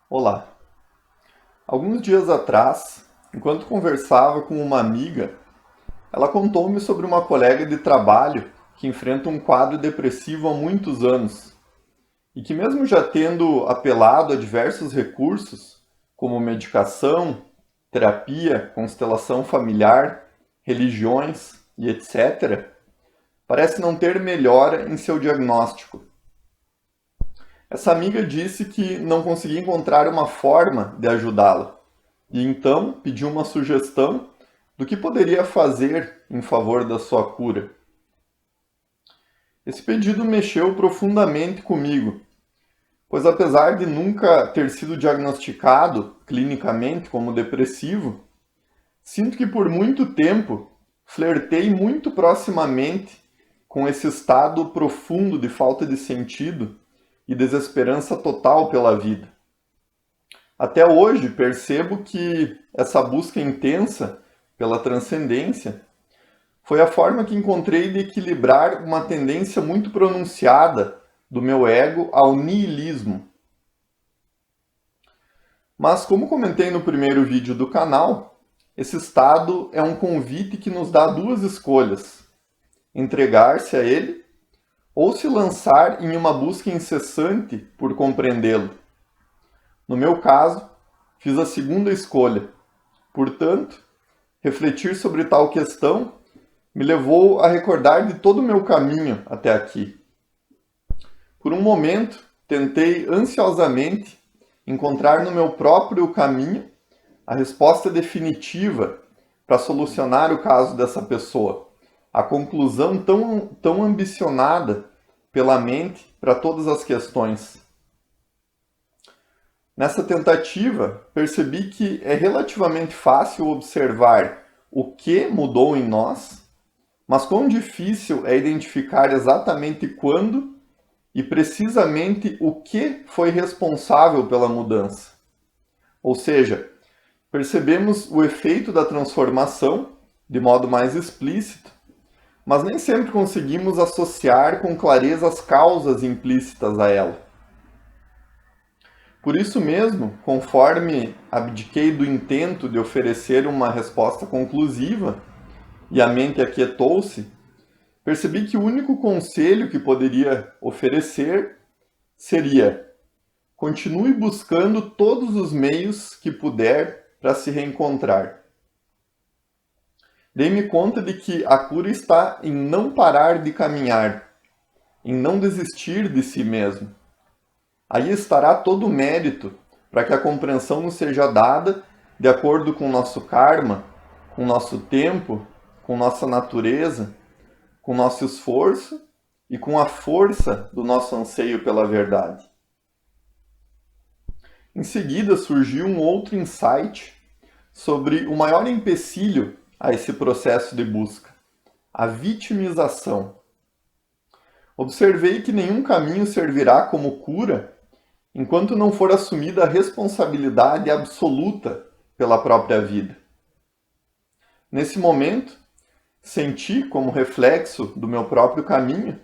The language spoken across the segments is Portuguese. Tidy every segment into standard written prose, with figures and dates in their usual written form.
Olá! Alguns dias atrás, enquanto conversava com uma amiga, ela contou-me sobre uma colega de trabalho que enfrenta um quadro depressivo há muitos anos e que, mesmo já tendo apelado a diversos recursos, como medicação, terapia, constelação familiar, religiões e etc., parece não ter melhora em seu diagnóstico. Essa amiga disse que não conseguia encontrar uma forma de ajudá-la e então pediu uma sugestão do que poderia fazer em favor da sua cura. Esse pedido mexeu profundamente comigo, pois apesar de nunca ter sido diagnosticado clinicamente como depressivo, sinto que por muito tempo flertei muito proximamente com esse estado profundo de falta de sentido e desesperança total pela vida. Até hoje percebo que essa busca intensa pela transcendência foi a forma que encontrei de equilibrar uma tendência muito pronunciada do meu ego ao niilismo. Mas, como comentei no primeiro vídeo do canal, esse estado é um convite que nos dá duas escolhas: entregar-se a ele ou se lançar em uma busca incessante por compreendê-lo. No meu caso, fiz a segunda escolha. Portanto, refletir sobre tal questão me levou a recordar de todo o meu caminho até aqui. Por um momento, tentei ansiosamente encontrar no meu próprio caminho a resposta definitiva para solucionar o caso dessa pessoa, a conclusão tão ambicionada pela mente para todas as questões. Nessa tentativa, percebi que é relativamente fácil observar o que mudou em nós, mas quão difícil é identificar exatamente quando e precisamente o que foi responsável pela mudança. Ou seja, percebemos o efeito da transformação de modo mais explícito, mas nem sempre conseguimos associar com clareza as causas implícitas a ela. Por isso mesmo, conforme abdiquei do intento de oferecer uma resposta conclusiva e a mente aquietou-se, percebi que o único conselho que poderia oferecer seria: continue buscando todos os meios que puder para se reencontrar. Dei-me conta de que a cura está em não parar de caminhar, em não desistir de si mesmo. Aí estará todo o mérito para que a compreensão nos seja dada de acordo com o nosso karma, com o nosso tempo, com nossa natureza, com o nosso esforço e com a força do nosso anseio pela verdade. Em seguida surgiu um outro insight sobre o maior empecilho a esse processo de busca: a vitimização. Observei que nenhum caminho servirá como cura enquanto não for assumida a responsabilidade absoluta pela própria vida. Nesse momento, senti, como reflexo do meu próprio caminho,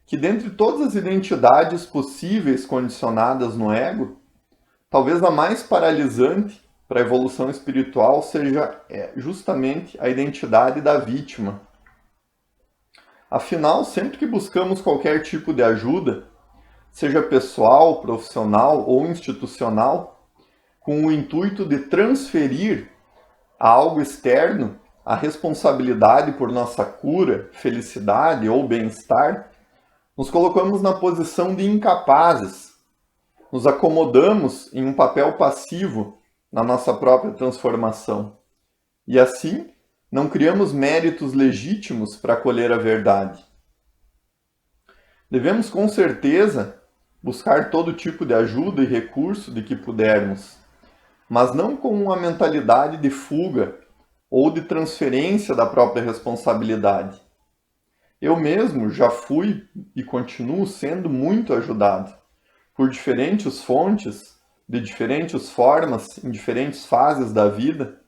que dentre todas as identidades possíveis condicionadas no ego, talvez a mais paralisante para a evolução espiritual seja justamente a identidade da vítima. Afinal, sempre que buscamos qualquer tipo de ajuda, seja pessoal, profissional ou institucional, com o intuito de transferir a algo externo a responsabilidade por nossa cura, felicidade ou bem-estar, nos colocamos na posição de incapazes, nos acomodamos em um papel passivo na nossa própria transformação. E assim, não criamos méritos legítimos para colher a verdade. Devemos, com certeza, buscar todo tipo de ajuda e recurso de que pudermos, mas não com uma mentalidade de fuga ou de transferência da própria responsabilidade. Eu mesmo já fui e continuo sendo muito ajudado por diferentes fontes, de diferentes formas, em diferentes fases da vida,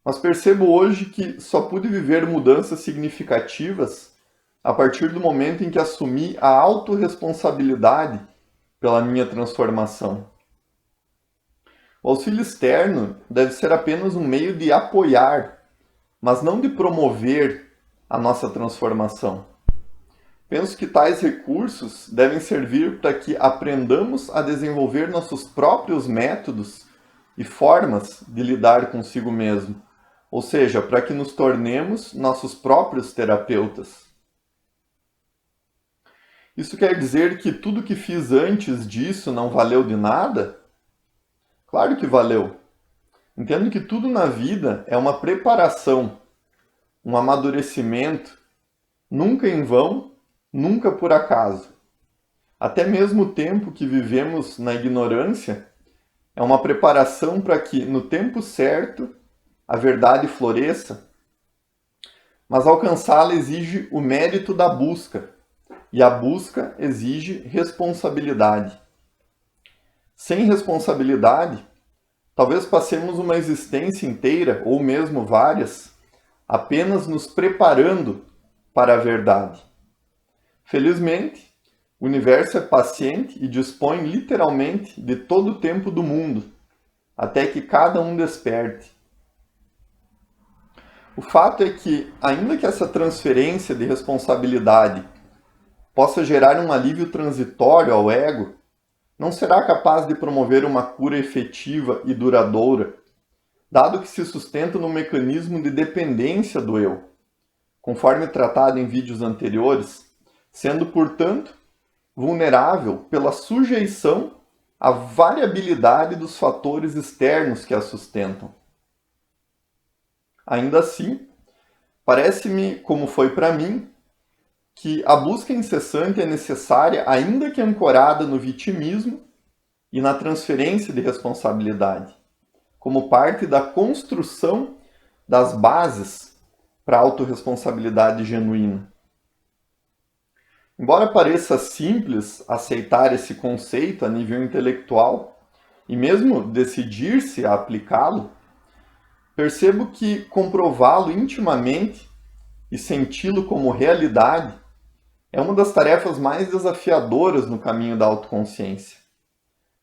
mas percebo hoje que só pude viver mudanças significativas a partir do momento em que assumi a autorresponsabilidade pela minha transformação. O auxílio externo deve ser apenas um meio de apoiar, mas não de promover a nossa transformação. Penso que tais recursos devem servir para que aprendamos a desenvolver nossos próprios métodos e formas de lidar consigo mesmo, ou seja, para que nos tornemos nossos próprios terapeutas. Isso quer dizer que tudo que fiz antes disso não valeu de nada? Claro que valeu. Entendo que tudo na vida é uma preparação, um amadurecimento, nunca em vão, nunca por acaso. Até mesmo o tempo que vivemos na ignorância é uma preparação para que, no tempo certo, a verdade floresça, mas alcançá-la exige o mérito da busca, e a busca exige responsabilidade. Sem responsabilidade, talvez passemos uma existência inteira, ou mesmo várias, apenas nos preparando para a verdade. Felizmente, o universo é paciente e dispõe literalmente de todo o tempo do mundo, até que cada um desperte. O fato é que, ainda que essa transferência de responsabilidade possa gerar um alívio transitório ao ego, não será capaz de promover uma cura efetiva e duradoura, dado que se sustenta no mecanismo de dependência do eu, conforme tratado em vídeos anteriores, sendo, portanto, vulnerável pela sujeição à variabilidade dos fatores externos que a sustentam. Ainda assim, parece-me, como foi para mim, que a busca incessante é necessária, ainda que ancorada no vitimismo e na transferência de responsabilidade, como parte da construção das bases para a autorresponsabilidade genuína. Embora pareça simples aceitar esse conceito a nível intelectual e mesmo decidir-se a aplicá-lo, percebo que comprová-lo intimamente e senti-lo como realidade é uma das tarefas mais desafiadoras no caminho da autoconsciência.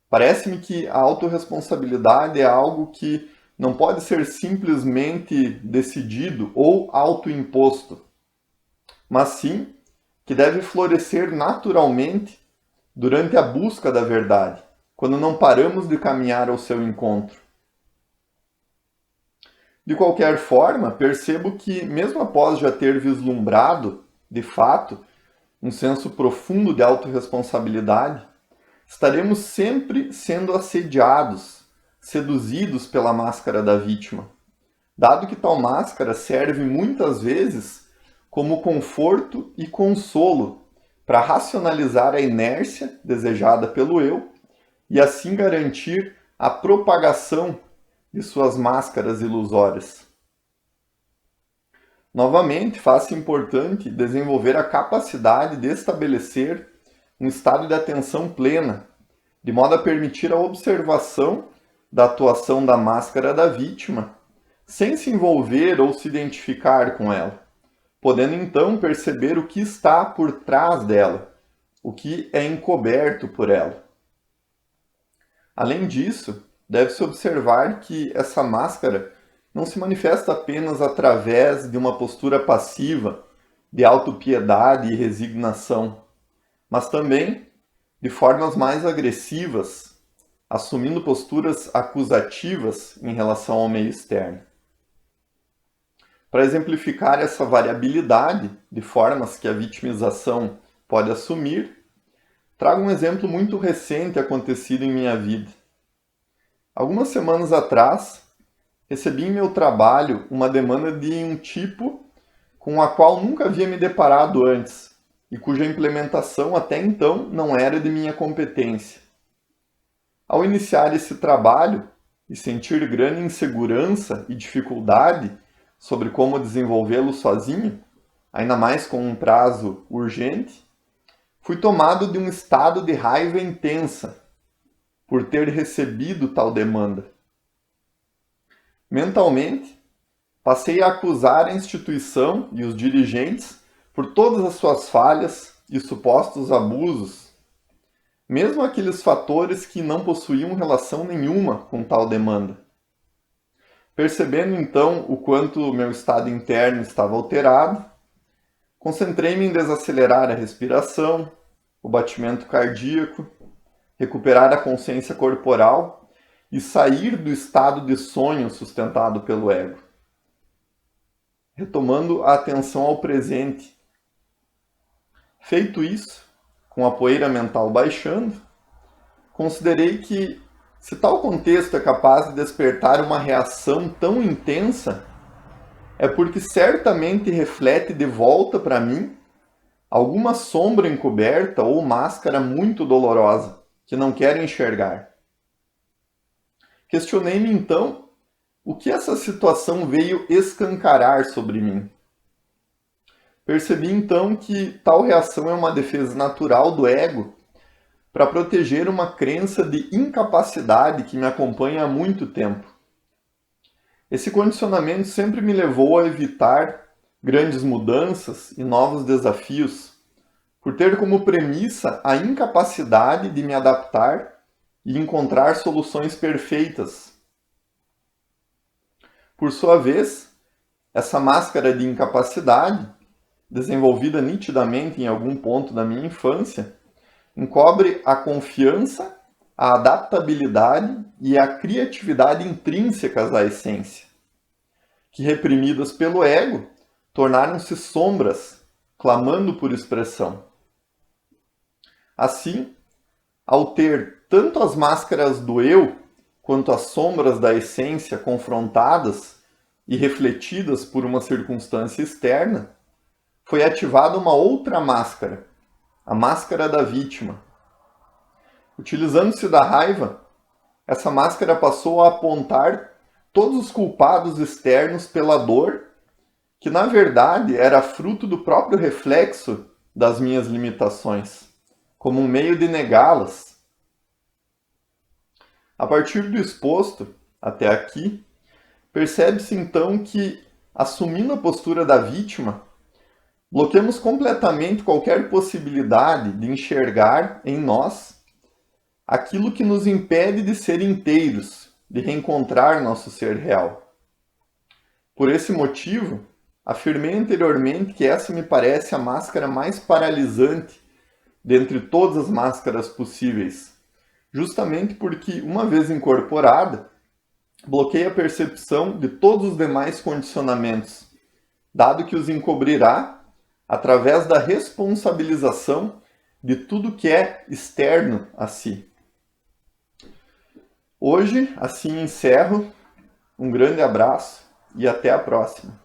Parece-me que a autorresponsabilidade é algo que não pode ser simplesmente decidido ou autoimposto, mas sim que deve florescer naturalmente durante a busca da verdade, quando não paramos de caminhar ao seu encontro. De qualquer forma, percebo que, mesmo após já ter vislumbrado, de fato, um senso profundo de autorresponsabilidade, estaremos sempre sendo assediados, seduzidos pela máscara da vítima, dado que tal máscara serve muitas vezes como conforto e consolo para racionalizar a inércia desejada pelo eu e assim garantir a propagação de suas máscaras ilusórias. Novamente, faz-se importante desenvolver a capacidade de estabelecer um estado de atenção plena, de modo a permitir a observação da atuação da máscara da vítima, sem se envolver ou se identificar com ela, podendo então perceber o que está por trás dela, o que é encoberto por ela. Além disso, deve-se observar que essa máscara não se manifesta apenas através de uma postura passiva, de autopiedade e resignação, mas também de formas mais agressivas, assumindo posturas acusativas em relação ao meio externo. Para exemplificar essa variabilidade de formas que a vitimização pode assumir, trago um exemplo muito recente acontecido em minha vida. Algumas semanas atrás, recebi em meu trabalho uma demanda de um tipo com a qual nunca havia me deparado antes e cuja implementação até então não era de minha competência. Ao iniciar esse trabalho e sentir grande insegurança e dificuldade sobre como desenvolvê-lo sozinho, ainda mais com um prazo urgente, fui tomado de um estado de raiva intensa por ter recebido tal demanda. Mentalmente, passei a acusar a instituição e os dirigentes por todas as suas falhas e supostos abusos, mesmo aqueles fatores que não possuíam relação nenhuma com tal demanda. Percebendo então o quanto meu estado interno estava alterado, concentrei-me em desacelerar a respiração, o batimento cardíaco, recuperar a consciência corporal e sair do estado de sonho sustentado pelo ego, retomando a atenção ao presente. Feito isso, com a poeira mental baixando, considerei que, se tal contexto é capaz de despertar uma reação tão intensa, é porque certamente reflete de volta para mim alguma sombra encoberta ou máscara muito dolorosa que não quero enxergar. Questionei-me então o que essa situação veio escancarar sobre mim. Percebi então que tal reação é uma defesa natural do ego para proteger uma crença de incapacidade que me acompanha há muito tempo. Esse condicionamento sempre me levou a evitar grandes mudanças e novos desafios, por ter como premissa a incapacidade de me adaptar e encontrar soluções perfeitas. Por sua vez, essa máscara de incapacidade, desenvolvida nitidamente em algum ponto da minha infância, encobre a confiança, a adaptabilidade e a criatividade intrínsecas à essência, que, reprimidas pelo ego, tornaram-se sombras, clamando por expressão. Assim, ao ter tanto as máscaras do eu quanto as sombras da essência confrontadas e refletidas por uma circunstância externa, foi ativada uma outra máscara, a máscara da vítima. Utilizando-se da raiva, essa máscara passou a apontar todos os culpados externos pela dor, que na verdade era fruto do próprio reflexo das minhas limitações, como um meio de negá-las. A partir do exposto até aqui, percebe-se então que, assumindo a postura da vítima, bloqueamos completamente qualquer possibilidade de enxergar em nós aquilo que nos impede de ser inteiros, de reencontrar nosso ser real. Por esse motivo, afirmei anteriormente que essa me parece a máscara mais paralisante dentre todas as máscaras possíveis, justamente porque, uma vez incorporada, bloqueia a percepção de todos os demais condicionamentos, dado que os encobrirá através da responsabilização de tudo que é externo a si. Hoje, assim encerro. Um grande abraço e até a próxima.